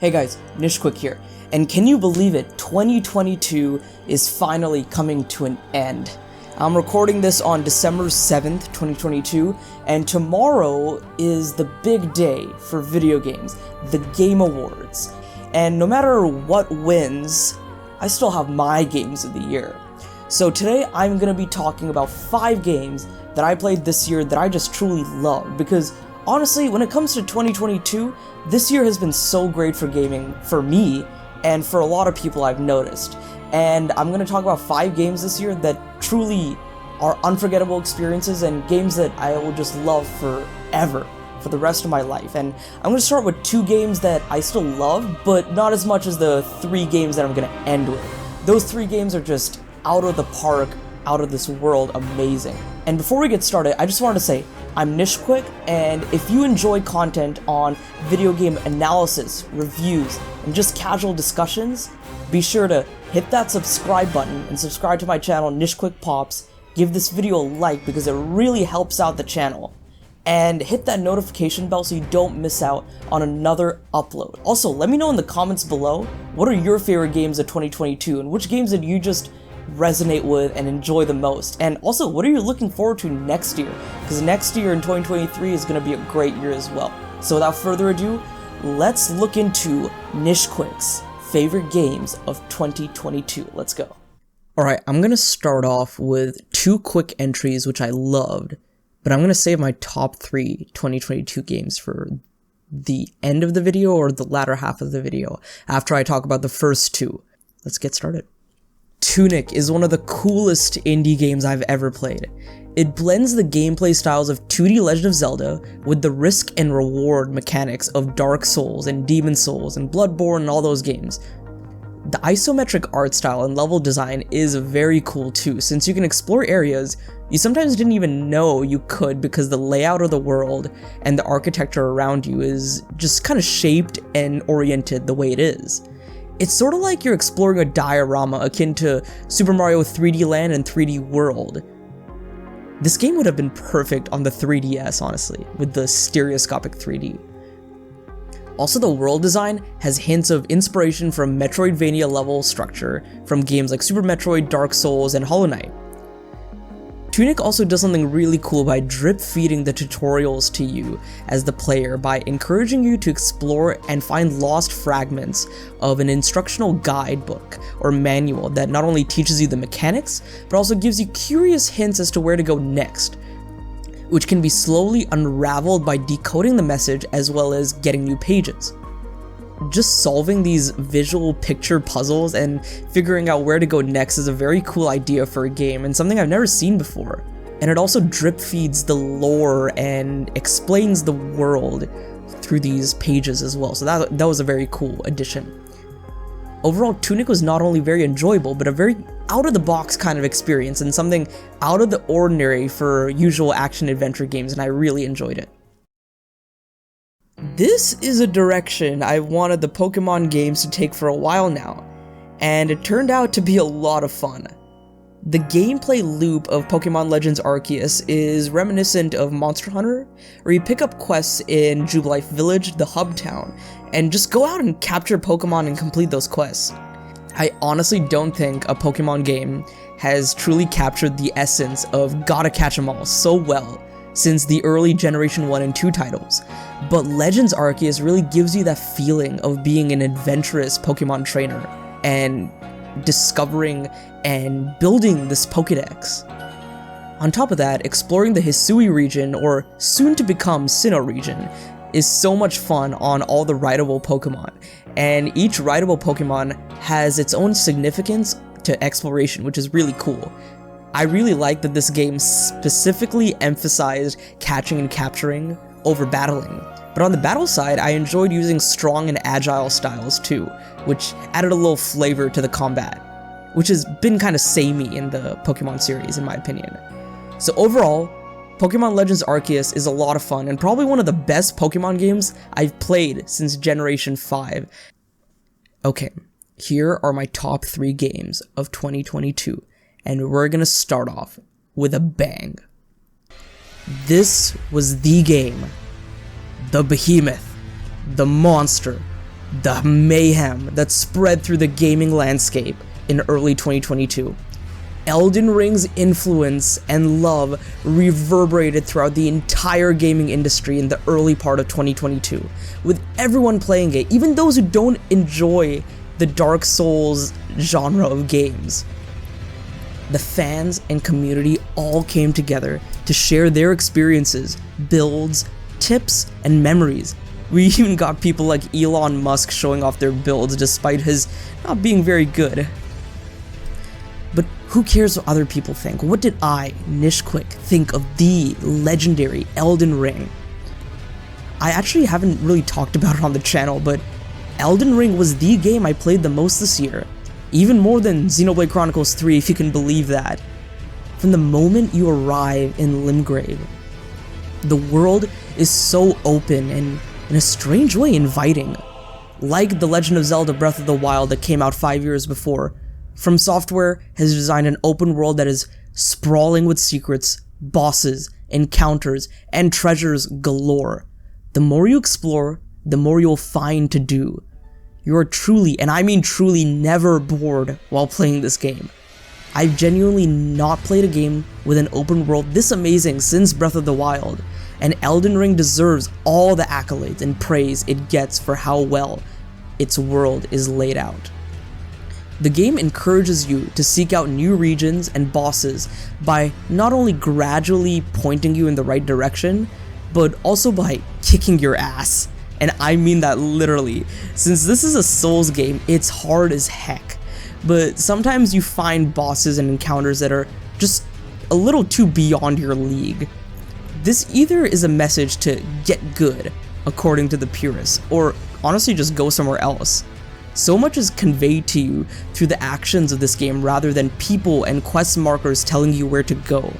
Hey guys, Nishquick here, and can you believe it, 2022 is finally coming to an end. I'm recording this on December 7th, 2022, and tomorrow is the big day for video games, the Game Awards. And no matter what wins, I still have my games of the year. So today I'm going to be talking about 5 games that I played this year that I just truly loved, because honestly, when it comes to 2022, this year has been so great for gaming, for me, and for a lot of people I've noticed. And I'm going to talk about 5 games this year that truly are unforgettable experiences and games that I will just love forever, for the rest of my life. And I'm going to start with 2 games that I still love, but not as much as the 3 games that I'm going to end with. Those 3 games are just out of the park, out of this world, amazing. And before we get started, I just wanted to say, I'm Nishquick, and if you enjoy content on video game analysis, reviews, and just casual discussions, be sure to hit that subscribe button and subscribe to my channel, Nishquick Pops. Give this video a like because it really helps out the channel. And hit that notification bell so you don't miss out on another upload. Also, let me know in the comments below, what are your favorite games of 2022, and which games did you just resonate with and enjoy the most? And also, what are you looking forward to next year? Because next year in 2023 is going to be a great year as well. So without further ado, let's look into Nishquick's favorite games of 2022. Let's go. Alright, I'm going to start off with 2 quick entries which I loved, but I'm going to save my top 3 2022 games for the end of the video or the latter half of the video after I talk about the first 2. Let's get started. Tunic is one of the coolest indie games I've ever played. It blends the gameplay styles of 2D Legend of Zelda with the risk and reward mechanics of Dark Souls and Demon Souls and Bloodborne and all those games. The isometric art style and level design is very cool too, since you can explore areas you sometimes didn't even know you could because the layout of the world and the architecture around you is just kind of shaped and oriented the way it is. It's sort of like you're exploring a diorama akin to Super Mario 3D Land and 3D World. This game would have been perfect on the 3DS, honestly, with the stereoscopic 3D. Also, the world design has hints of inspiration from Metroidvania level structure from games like Super Metroid, Dark Souls, and Hollow Knight. Tunic also does something really cool by drip-feeding the tutorials to you as the player by encouraging you to explore and find lost fragments of an instructional guidebook or manual that not only teaches you the mechanics, but also gives you curious hints as to where to go next, which can be slowly unraveled by decoding the message as well as getting new pages. Just solving these visual picture puzzles and figuring out where to go next is a very cool idea for a game and something I've never seen before. And it also drip feeds the lore and explains the world through these pages as well, so that was a very cool addition. Overall, Tunic was not only very enjoyable, but a very out-of-the-box kind of experience and something out of the ordinary for usual action-adventure games, and I really enjoyed it. This is a direction I've wanted the Pokemon games to take for a while now, and it turned out to be a lot of fun. The gameplay loop of Pokemon Legends Arceus is reminiscent of Monster Hunter, where you pick up quests in Jubilife Village, the hub town, and just go out and capture Pokemon and complete those quests. I honestly don't think a Pokemon game has truly captured the essence of gotta catch 'em all so well since the early Generation 1 and 2 titles, but Legends Arceus really gives you that feeling of being an adventurous Pokemon trainer and discovering and building this Pokédex. On top of that, exploring the Hisui region, or soon to become Sinnoh region, is so much fun on all the rideable Pokemon, and each rideable Pokemon has its own significance to exploration, which is really cool. I really like that this game specifically emphasized catching and capturing over battling. But on the battle side, I enjoyed using strong and agile styles too, which added a little flavor to the combat, which has been kind of samey in the Pokemon series in my opinion. So overall, Pokemon Legends Arceus is a lot of fun and probably one of the best Pokemon games I've played since Generation 5. Okay, here are my top 3 games of 2022. And we're gonna start off with a bang. This was the game, the behemoth, the monster, the mayhem that spread through the gaming landscape in early 2022. Elden Ring's influence and love reverberated throughout the entire gaming industry in the early part of 2022, with everyone playing it, even those who don't enjoy the Dark Souls genre of games. The fans and community all came together to share their experiences, builds, tips, and memories. We even got people like Elon Musk showing off their builds despite his not being very good. But who cares what other people think? What did I, Nishquick, think of the legendary Elden Ring? I actually haven't really talked about it on the channel, but Elden Ring was the game I played the most this year. Even more than Xenoblade Chronicles 3, if you can believe that. From the moment you arrive in Limgrave, the world is so open and, in a strange way, inviting. Like The Legend of Zelda Breath of the Wild that came out 5 years before, From Software has designed an open world that is sprawling with secrets, bosses, encounters, and treasures galore. The more you explore, the more you'll find to do. You are truly, and I mean truly, never bored while playing this game. I've genuinely not played a game with an open world this amazing since Breath of the Wild, and Elden Ring deserves all the accolades and praise it gets for how well its world is laid out. The game encourages you to seek out new regions and bosses by not only gradually pointing you in the right direction, but also by kicking your ass. And I mean that literally. Since this is a Souls game, it's hard as heck. But sometimes you find bosses and encounters that are just a little too beyond your league. This either is a message to get good, according to the purists, or honestly just go somewhere else. So much is conveyed to you through the actions of this game rather than people and quest markers telling you where to go.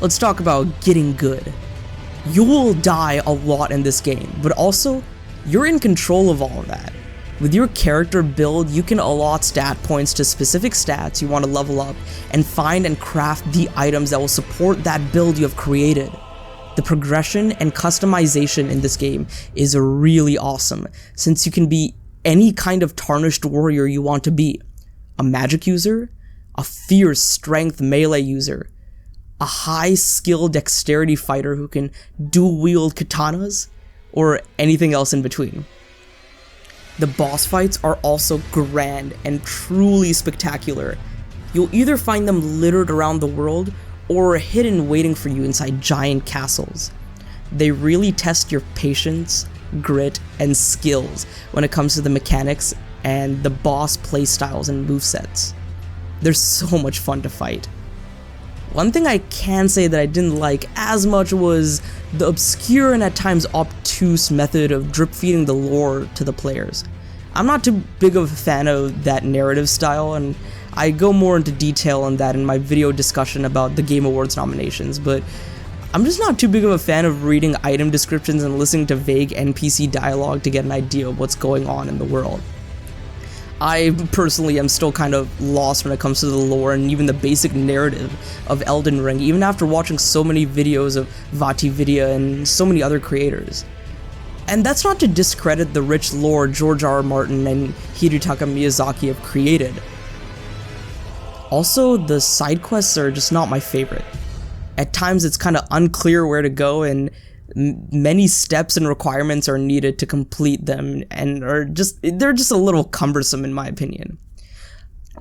Let's talk about getting good. You will die a lot in this game, but also, you're in control of all of that. With your character build, you can allot stat points to specific stats you want to level up and find and craft the items that will support that build you have created. The progression and customization in this game is really awesome, since you can be any kind of tarnished warrior you want to be. A magic user, a fierce strength melee user, a high skill dexterity fighter who can dual wield katanas, or anything else in between. The boss fights are also grand and truly spectacular. You'll either find them littered around the world or hidden waiting for you inside giant castles. They really test your patience, grit, and skills when it comes to the mechanics and the boss playstyles and movesets. They're so much fun to fight. One thing I can say that I didn't like as much was the obscure and at times obtuse method of drip feeding the lore to the players. I'm not too big of a fan of that narrative style, and I go more into detail on that in my video discussion about the Game Awards nominations, but I'm just not too big of a fan of reading item descriptions and listening to vague NPC dialogue to get an idea of what's going on in the world. I personally am still kind of lost when it comes to the lore and even the basic narrative of Elden Ring, even after watching so many videos of VaatiVidya and so many other creators. And that's not to discredit the rich lore George R. R. Martin and Hidetaka Miyazaki have created. Also, the side quests are just not my favorite. At times it's kind of unclear where to go, and many steps and requirements are needed to complete them, and they're just a little cumbersome in my opinion.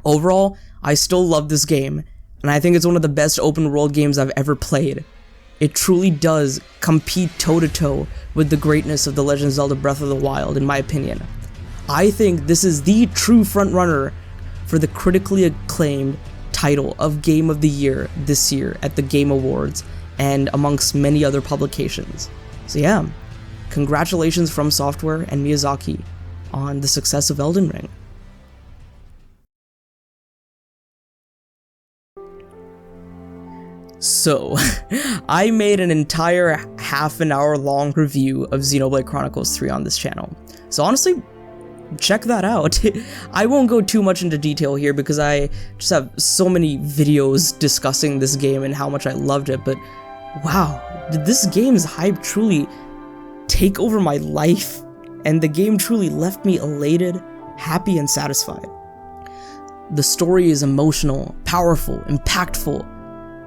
Overall, I still love this game, and I think it's one of the best open world games I've ever played. It truly does compete toe-to-toe with the greatness of The Legend of Zelda Breath of the Wild, in my opinion. I think this is the true frontrunner for the critically acclaimed title of Game of the Year this year at the Game Awards, and amongst many other publications. So yeah, congratulations From Software and Miyazaki on the success of Elden Ring. So, I made an entire half an hour long review of Xenoblade Chronicles 3 on this channel. So honestly, check that out. I won't go too much into detail here because I just have so many videos discussing this game and how much I loved it, but wow, did this game's hype truly take over my life and the game truly left me elated, happy, and satisfied. The story is emotional, powerful, impactful,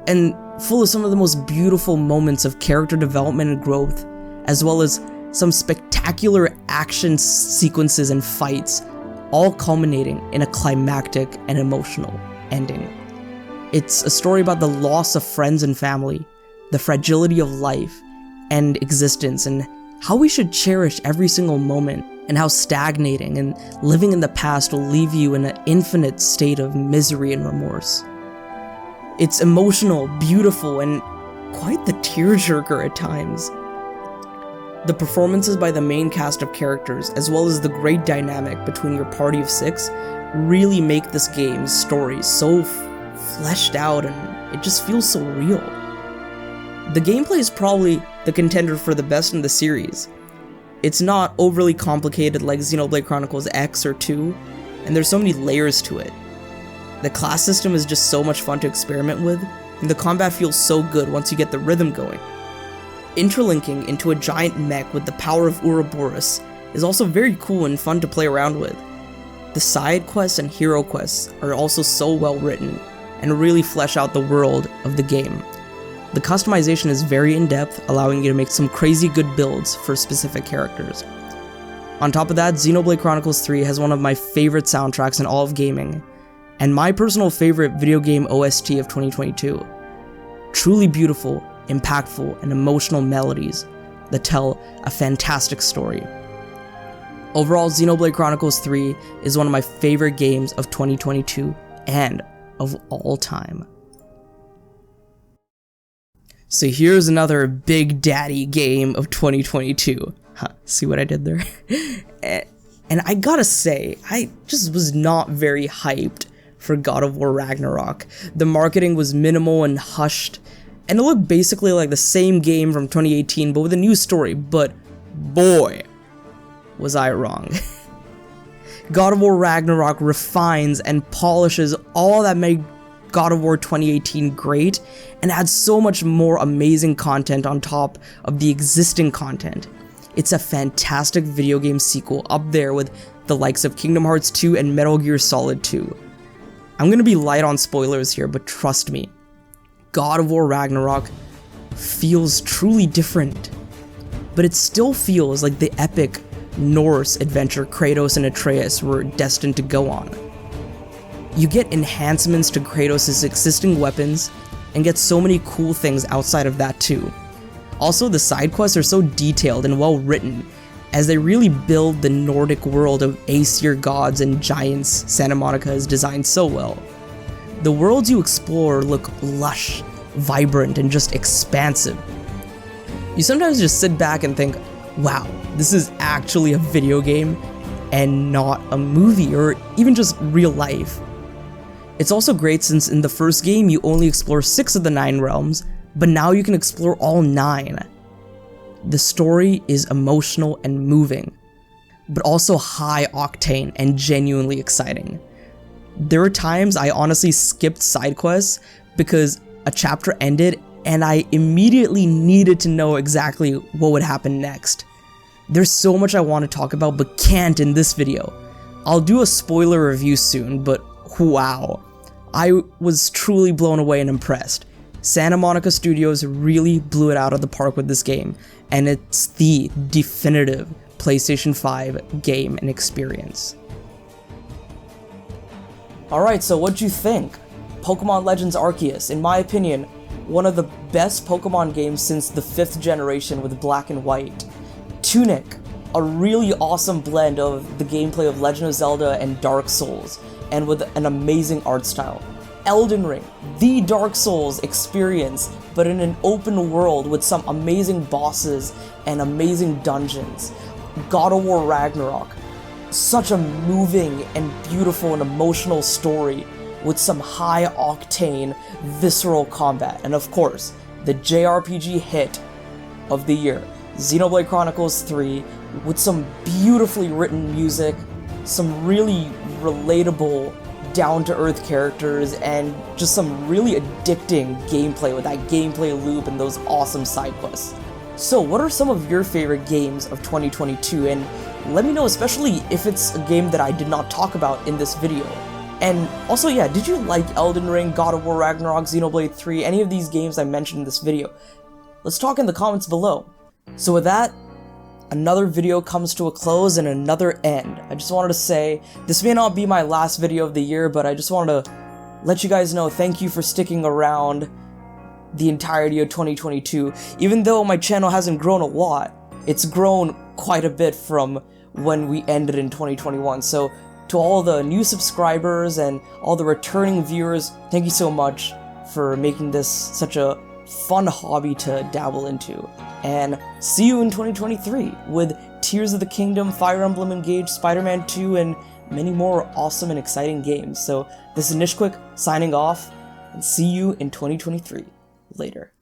and full of some of the most beautiful moments of character development and growth, as well as some spectacular action sequences and fights, all culminating in a climactic and emotional ending. It's a story about the loss of friends and family, the fragility of life and existence, and how we should cherish every single moment, and how stagnating and living in the past will leave you in an infinite state of misery and remorse. It's emotional, beautiful, and quite the tearjerker at times. The performances by the main cast of characters, as well as the great dynamic between your party of 6, really make this game's story so fleshed out, and it just feels so real. The gameplay is probably the contender for the best in the series. It's not overly complicated like Xenoblade Chronicles X or 2, and there's so many layers to it. The class system is just so much fun to experiment with, and the combat feels so good once you get the rhythm going. Interlinking into a giant mech with the power of Ouroboros is also very cool and fun to play around with. The side quests and hero quests are also so well written and really flesh out the world of the game. The customization is very in-depth, allowing you to make some crazy good builds for specific characters. On top of that, Xenoblade Chronicles 3 has one of my favorite soundtracks in all of gaming, and my personal favorite video game OST of 2022. Truly beautiful, impactful, and emotional melodies that tell a fantastic story. Overall, Xenoblade Chronicles 3 is one of my favorite games of 2022 and of all time. So here's another Big Daddy game of 2022. See what I did there? And I gotta say, I just was not very hyped for God of War Ragnarok. The marketing was minimal and hushed, and it looked basically like the same game from 2018 but with a new story, but boy, was I wrong. God of War Ragnarok refines and polishes all that made God of War 2018 great, and adds so much more amazing content on top of the existing content. It's a fantastic video game sequel up there with the likes of Kingdom Hearts 2 and Metal Gear Solid 2. I'm gonna be light on spoilers here, but trust me, God of War Ragnarok feels truly different, but it still feels like the epic Norse adventure Kratos and Atreus were destined to go on. You get enhancements to Kratos' existing weapons, and get so many cool things outside of that too. Also, the side quests are so detailed and well written, as they really build the Nordic world of Aesir gods and giants Santa Monica has designed so well. The worlds you explore look lush, vibrant, and just expansive. You sometimes just sit back and think, wow, this is actually a video game and not a movie or even just real life. It's also great since in the first game you only explore 6 of the 9 realms, but now you can explore all 9. The story is emotional and moving, but also high octane and genuinely exciting. There were times I honestly skipped side quests because a chapter ended and I immediately needed to know exactly what would happen next. There's so much I want to talk about but can't in this video. I'll do a spoiler review soon, but wow, I was truly blown away and impressed. Santa Monica Studios really blew it out of the park with this game, and it's the definitive PlayStation 5 game and experience. Alright, so what'd you think? Pokemon Legends Arceus, in my opinion, one of the best Pokemon games since the 5th generation with Black and White. Tunic, a really awesome blend of the gameplay of Legend of Zelda and Dark Souls, and with an amazing art style. Elden Ring, the Dark Souls experience, but in an open world with some amazing bosses and amazing dungeons. God of War Ragnarok, such a moving and beautiful and emotional story with some high-octane, visceral combat. And of course, the JRPG hit of the year, Xenoblade Chronicles 3, with some beautifully written music, some really relatable, down-to-earth characters, and just some really addicting gameplay with that gameplay loop and those awesome side quests. So what are some of your favorite games of 2022, and let me know, especially if it's a game that I did not talk about in this video. And also, yeah, did you like Elden Ring, God of War Ragnarok, Xenoblade 3, any of these games I mentioned in this video? Let's talk in the comments below. So with that, another video comes to a close and another end. I just wanted to say, this may not be my last video of the year, but I just wanted to let you guys know thank you for sticking around the entirety of 2022. Even though my channel hasn't grown a lot, it's grown quite a bit from when we ended in 2021. So to all the new subscribers and all the returning viewers, thank you so much for making this such a fun hobby to dabble into. And see you in 2023 with Tears of the Kingdom, Fire Emblem Engage, Spider-Man 2, and many more awesome and exciting games. So this is Nishquick signing off, and see you in 2023. Later.